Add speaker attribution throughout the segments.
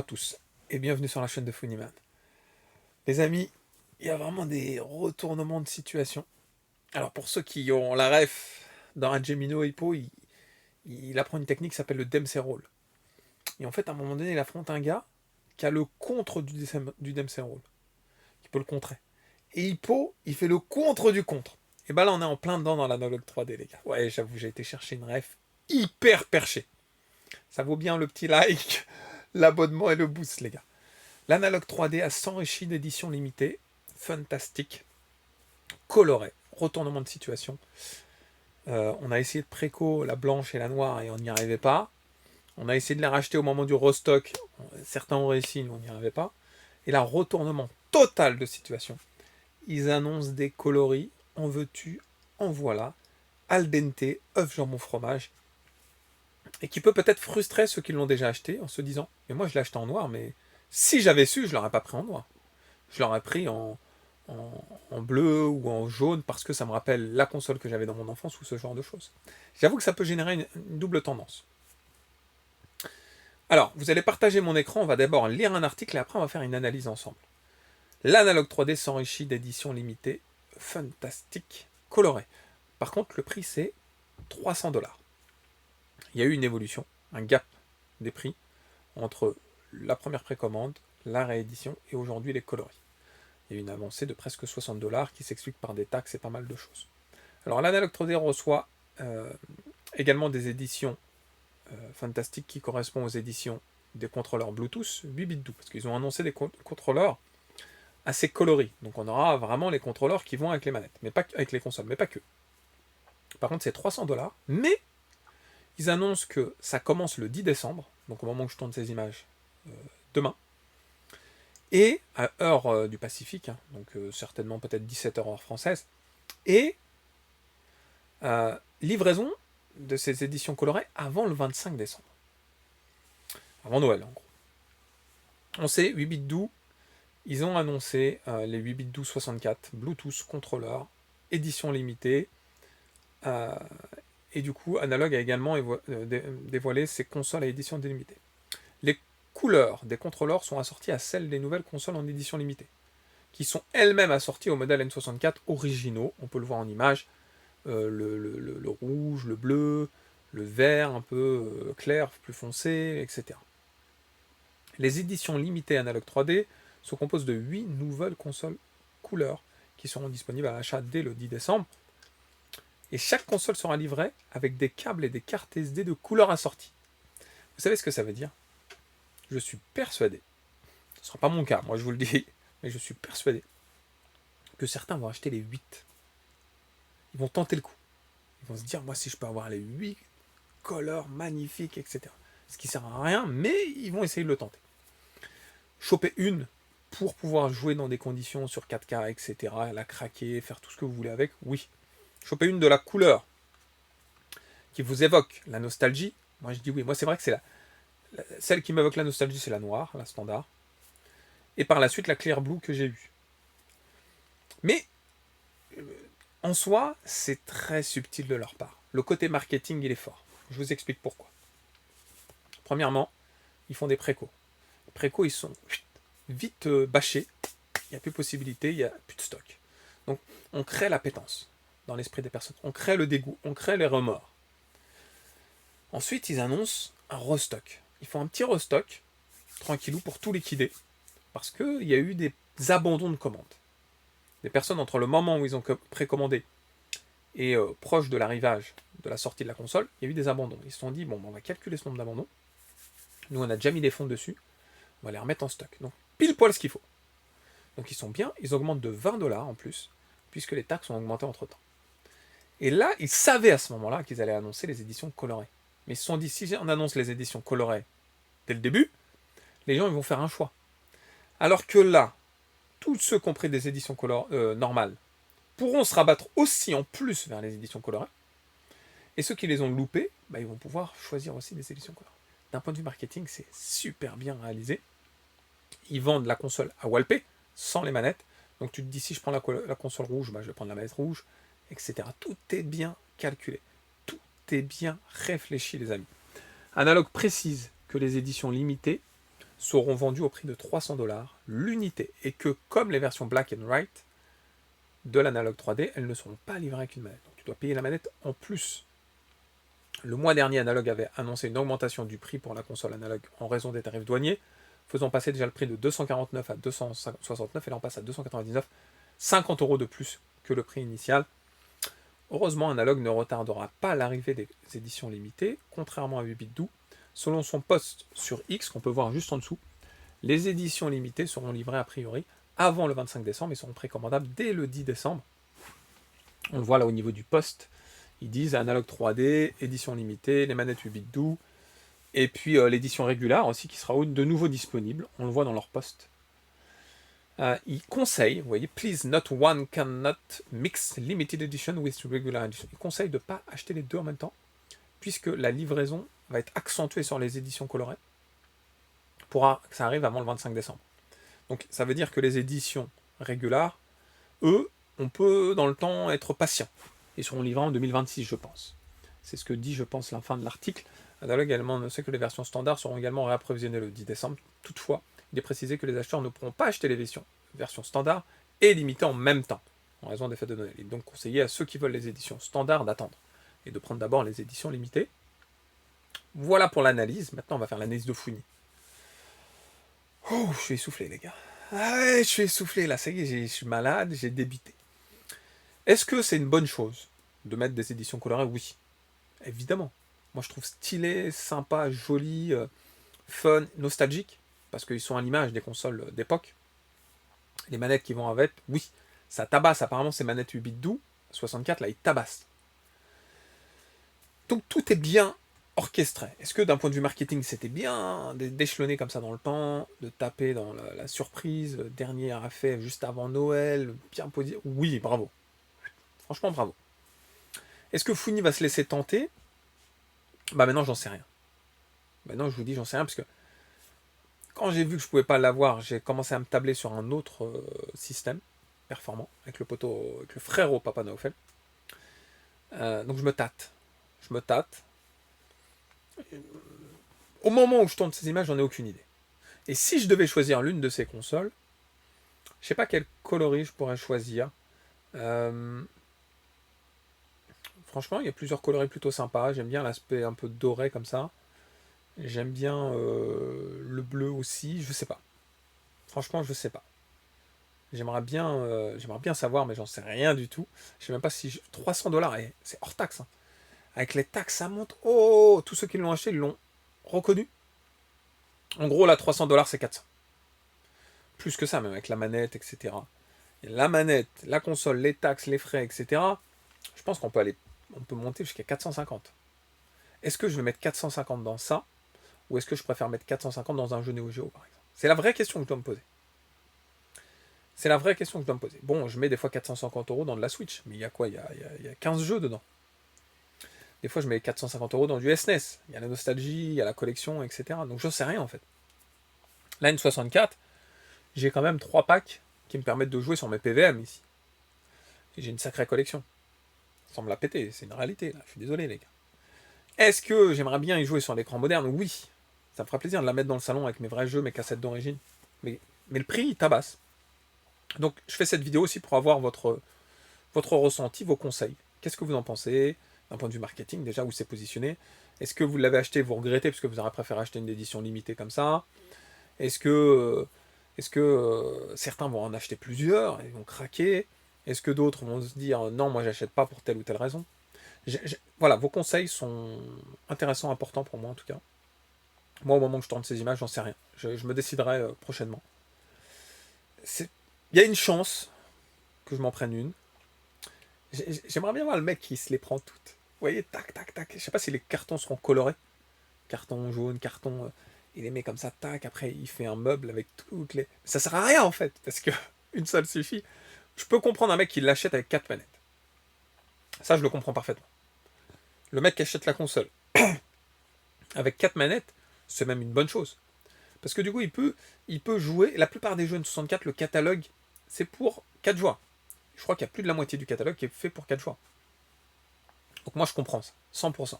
Speaker 1: tous et bienvenue sur la chaîne de Funnyman. Les amis, il y a vraiment des retournements de situation. Alors pour ceux qui ont la ref, dans un Gemino Hippo, il apprend une technique qui s'appelle le Dempsey Roll. Et en fait, à un moment donné, il affronte un gars qui a le contre du Dempsey Roll, qui peut le contrer. Et Hippo, il fait le contre du contre. Et bah là, on est en plein dedans dans l'analogue 3D, les gars. Ouais, j'avoue, j'ai été chercher une ref hyper perchée. Ça vaut bien le petit like, l'abonnement et le boost, les gars. L'analogue 3D a s'enrichi d'éditions limitées, fantastiques, colorées, retournement de situation. On a essayé de préco la blanche et la noire et on n'y arrivait pas. On a essayé de les racheter au moment du restock. Certains ont réussi, mais on n'y arrivait pas. Et là, retournement total de situation. Ils annoncent des coloris. En veux-tu, en voilà. Al dente, œuf, jambon, fromage. Et qui peut peut-être frustrer ceux qui l'ont déjà acheté en se disant « Mais moi, je l'ai acheté en noir, mais si j'avais su, je ne l'aurais pas pris en noir. Je l'aurais pris en bleu ou en jaune parce que ça me rappelle la console que j'avais dans mon enfance ou ce genre de choses. » J'avoue que ça peut générer une double tendance. Alors, vous allez partager mon écran, on va d'abord lire un article et après on va faire une analyse ensemble. L'analogue 3D s'enrichit d'éditions limitées, fantastiques, colorées. Par contre, le prix c'est 300$. Il y a eu une évolution, un gap des prix entre la première précommande, la réédition et aujourd'hui les coloris. Il y a eu une avancée de presque 60$ qui s'explique par des taxes et pas mal de choses. Alors l'analogue 3D reçoit également des éditions fantastiques qui correspondent aux éditions des contrôleurs Bluetooth 8 bits doux, parce qu'ils ont annoncé des contrôleurs assez coloris. Donc on aura vraiment les contrôleurs qui vont avec les manettes, mais pas avec les consoles, mais pas que. Par contre c'est 300$, mais ils annoncent que ça commence le 10 décembre, donc au moment où je tourne ces images, demain, et à heure du Pacifique, hein, donc certainement peut-être 17h heure française, et livraison de ces éditions colorées avant le 25 décembre. Avant Noël, en gros. On sait, 8 bits doux, ils ont annoncé les 8 bits doux 64, Bluetooth, contrôleur, édition limitée, et du coup, Analog a également dévoilé ses consoles à édition délimitée. Les couleurs des contrôleurs sont assorties à celles des nouvelles consoles en édition limitée, qui sont elles-mêmes assorties au modèle N64 originaux, on peut le voir en image, le rouge, le bleu, le vert un peu clair, plus foncé, etc. Les éditions limitées Analog 3D se composent de 8 nouvelles consoles couleurs qui seront disponibles à l'achat dès le 10 décembre. Et chaque console sera livrée avec des câbles et des cartes SD de couleurs assorties. Vous savez ce que ça veut dire? Je suis persuadé, ce ne sera pas mon cas, moi je vous le dis, mais je suis persuadé que certains vont acheter les 8. Ils vont tenter le coup. Ils vont se dire, moi si je peux avoir les 8 couleurs magnifiques, etc. Ce qui ne sert à rien, mais ils vont essayer de le tenter. Choper une pour pouvoir jouer dans des conditions sur 4K, etc., la craquer, faire tout ce que vous voulez avec, oui. Choper une de la couleur qui vous évoque la nostalgie, moi je dis oui. Moi c'est vrai que c'est celle qui m'évoque la nostalgie, c'est la noire, la standard. Et par la suite la clear blue que j'ai eue. Mais en soi, c'est très subtil de leur part. Le côté marketing, il est fort. Je vous explique pourquoi. Premièrement, ils font des précos. Les précos, ils sont vite bâchés. Il n'y a plus de possibilité, il n'y a plus de stock. Donc, on crée la pétence dans l'esprit des personnes. On crée le dégoût, on crée les remords. Ensuite, ils annoncent un restock. Ils font un petit restock, tranquillou, pour tout liquider. Parce qu'il y a eu des abandons de commandes. Des personnes, entre le moment où ils ont précommandé et proche de l'arrivage de la sortie de la console, il y a eu des abandons. Ils se sont dit, bon, on va calculer ce nombre d'abandons. Nous, on a déjà mis des fonds dessus. On va les remettre en stock. Donc, pile poil ce qu'il faut. Donc, ils sont bien. Ils augmentent de 20$ en plus, puisque les taxes ont augmenté entre-temps. Et là, ils savaient à ce moment-là qu'ils allaient annoncer les éditions colorées. Mais ils se sont dit, si on annonce les éditions colorées dès le début, les gens ils vont faire un choix. Alors que là, tous ceux qui ont pris des éditions normales pourront se rabattre aussi en plus vers les éditions colorées. Et ceux qui les ont loupés, bah, ils vont pouvoir choisir aussi des éditions colorées. D'un point de vue marketing, c'est super bien réalisé. Ils vendent la console à Walpé, sans les manettes. Donc tu te dis, si je prends la console rouge, bah, je vais prendre la manette rouge, etc. Tout est bien calculé. Tout est bien réfléchi, les amis. Analog précise que les éditions limitées seront vendus au prix de 300 $ l'unité, et que, comme les versions Black and White de l'analogue 3D, elles ne seront pas livrées avec une manette. Donc tu dois payer la manette en plus. Le mois dernier, Analog avait annoncé une augmentation du prix pour la console analogue en raison des tarifs douaniers, faisant passer déjà le prix de 249 à 269, et là on passe à 299, 50 € de plus que le prix initial. Heureusement, Analog ne retardera pas l'arrivée des éditions limitées, contrairement à 8BitDo. Selon son post sur X, qu'on peut voir juste en dessous, les éditions limitées seront livrées a priori avant le 25 décembre et seront précommandables dès le 10 décembre. On le voit là au niveau du post. Ils disent Analog 3D, édition limitée, les manettes 8BitDo, et puis l'édition régulière aussi qui sera de nouveau disponible. On le voit dans leur post. Ils conseillent, vous voyez, please not one cannot mix limited edition with regular edition. Ils conseillent de ne pas acheter les deux en même temps, puisque la livraison va être accentuée sur les éditions colorées pour que ça arrive avant le 25 décembre. Donc ça veut dire que les éditions régulières, eux, on peut dans le temps être patient. Ils seront livrés en 2026, je pense. C'est ce que dit, je pense, la fin de l'article. Analog également ne sait que les versions standards seront également réapprovisionnées le 10 décembre. Toutefois, il est précisé que les acheteurs ne pourront pas acheter les versions standards et limitées en même temps, en raison des fêtes de Noël. Il est donc conseillé à ceux qui veulent les éditions standards d'attendre et de prendre d'abord les éditions limitées. Voilà pour l'analyse. Maintenant, on va faire l'analyse de Fouini. Oh, je suis essoufflé, les gars. Ah ouais, je suis essoufflé, là. Ça y est, je suis malade, j'ai débité. Est-ce que c'est une bonne chose de mettre des éditions colorées? Oui, évidemment. Moi, je trouve stylé, sympa, joli, fun, nostalgique, parce qu'ils sont à l'image des consoles d'époque. Les manettes qui vont avec, oui, ça tabasse. Apparemment, ces manettes 8BitDo, 64, là, ils tabassent. Donc, tout est bien orchestré. Est-ce que d'un point de vue marketing, c'était bien d'échelonner comme ça dans le temps, de taper dans la surprise, le dernier effet juste avant Noël, bien posé? Oui, bravo. Franchement, bravo. Est-ce que Fouini va se laisser tenter? Bah maintenant, j'en sais rien. Maintenant, je vous dis, j'en sais rien, parce que quand j'ai vu que je pouvais pas l'avoir, j'ai commencé à me tabler sur un autre système performant, avec le frère au Papa Noël. Donc je me tâte. Au moment où je tourne ces images, j'en ai aucune idée. Et si je devais choisir l'une de ces consoles, je sais pas quel coloris je pourrais choisir. Franchement, il y a plusieurs coloris plutôt sympas. J'aime bien l'aspect un peu doré comme ça. J'aime bien le bleu aussi. Je sais pas. Franchement, je sais pas. J'aimerais bien savoir, mais j'en sais rien du tout. Je sais même pas si 300 $, c'est hors taxe. Hein. Avec les taxes, ça monte. Oh, tous ceux qui l'ont acheté, ils l'ont reconnu. En gros, là, 300 $, c'est 400. Plus que ça, même avec la manette, etc. Et la manette, la console, les taxes, les frais, etc. Je pense qu'on peut monter jusqu'à 450. Est-ce que je vais mettre 450 dans ça, ou est-ce que je préfère mettre 450 dans un jeu Neo Geo, par exemple? C'est la vraie question que je dois me poser. Bon, je mets des fois 450 € dans de la Switch, mais il y a quoi? Il y a 15 jeux dedans. Des fois, je mets 450 € dans du SNES. Il y a la nostalgie, il y a la collection, etc. Donc, je sais rien, en fait. La N64, j'ai quand même 3 packs qui me permettent de jouer sur mes PVM, ici. Et j'ai une sacrée collection. Ça me l'a péter, c'est une réalité, là. Je suis désolé, les gars. Est-ce que j'aimerais bien y jouer sur l'écran moderne? Oui. Ça me ferait plaisir de la mettre dans le salon avec mes vrais jeux, mes cassettes d'origine. Mais le prix, il tabasse. Donc, je fais cette vidéo aussi pour avoir votre ressenti, vos conseils. Qu'est-ce que vous en pensez? D'un point de vue marketing, déjà, où c'est positionné. Est-ce que vous l'avez acheté, vous regrettez, parce que vous aurez préféré acheter une édition limitée comme ça? Est-ce que certains vont en acheter plusieurs et vont craquer? Est-ce que d'autres vont se dire non, moi j'achète pas pour telle ou telle raison? Voilà, vos conseils sont intéressants, importants pour moi en tout cas. Moi, au moment où je tourne ces images, j'en sais rien. Je me déciderai prochainement. Il y a une chance que je m'en prenne une. J'aimerais bien voir le mec qui se les prend toutes. Vous voyez, tac, tac, tac. Je sais pas si les cartons seront colorés. Carton jaune, carton... il les met comme ça, tac. Après, il fait un meuble avec toutes les... Ça sert à rien, en fait, parce que une seule suffit. Je peux comprendre un mec qui l'achète avec 4 manettes. Ça, je le comprends parfaitement. Le mec qui achète la console avec 4 manettes, c'est même une bonne chose. Parce que du coup, il peut jouer... La plupart des jeux N64, le catalogue, c'est pour 4 joueurs. Je crois qu'il y a plus de la moitié du catalogue qui est fait pour 4 joueurs. Donc moi, je comprends ça, 100%.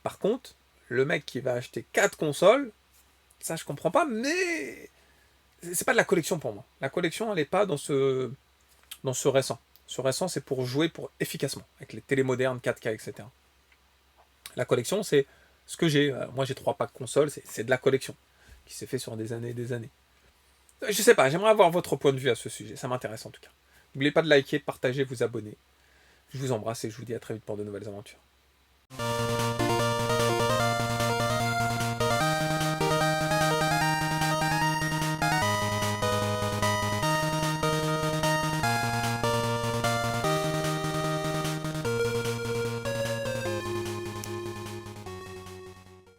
Speaker 1: Par contre, le mec qui va acheter 4 consoles, Ça, je comprends pas, mais c'est pas de la collection pour moi. La collection, elle n'est pas dans ce récent. Ce récent, c'est pour jouer efficacement, avec les télé modernes, 4K, etc. La collection, c'est ce que j'ai. Moi, j'ai 3 packs consoles, c'est de la collection, qui s'est fait sur des années et des années. Je sais pas, j'aimerais avoir votre point de vue à ce sujet, ça m'intéresse en tout cas. N'oubliez pas de liker, de partager, vous abonner. Je vous embrasse et je vous dis à très vite pour de nouvelles aventures.